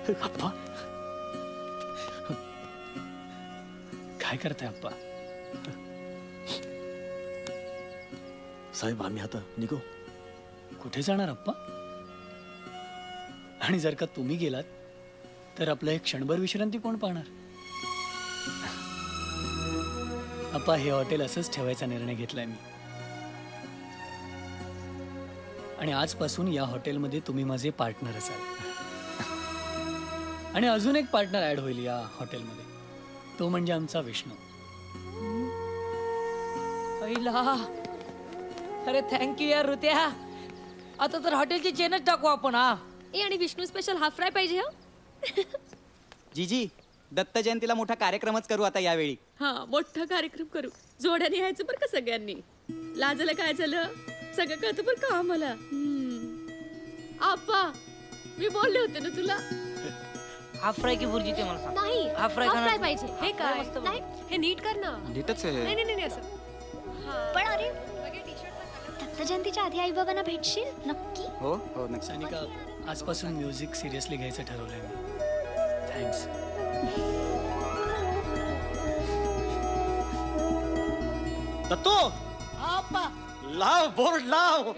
अप्पा काय करताय अप्पा? साहेब आम्ही आता निघू. कुठे जाणार अप्पा? आणि जर का तुम्ही गेलात तर आपलं एक क्षणभर विश्रांती कोण पाहणार? अप्पा हे हॉटेल असंच ठेवायचा निर्णय घेतलाय मी. आणि आजपासून या हॉटेलमध्ये तुम्ही माझे पार्टनर असाल. आणि अजून एक पार्टनर ऍड होईल या हॉटेलमध्ये. तो म्हणजे आमचा विष्णू. पहिला अरे थँक्यू यार ऋत्या. आता तर हॉटेलची चेनच टाकू आपण. हा ए आणि विष्णू स्पेशल हाफ फ्राय पाहिजे. हा जीजी दत्त जयंतीला मोठा कार्यक्रमच करू आता यावेळी. हा मोठा कार्यक्रम करू. जोड्याने यायचं बरं का सगळ्यांनी. लाजाला काय झालं सगळं कळतं बरं का आम्हाला. आप्पा मी बोलले होते ना तुला. हाफ फ्राय की भुर्जी ते मला सांग. नाही हाफ फ्राय हाफ फ्राय पाहिजे. हे काय नाही हे नीट कर ना. नीटच आहे. नाही नाही नाही असं. पण अरे दत्त जयंतीच्या आधी आई बाबांना भेटशील नक्की. हो हो नक्की. सानिका आजपासून म्युझिक सिरियसली घ्यायचं ठरवलंय मी. थँक्स. दत्तो आप्पा लाव बोर्ड लाव.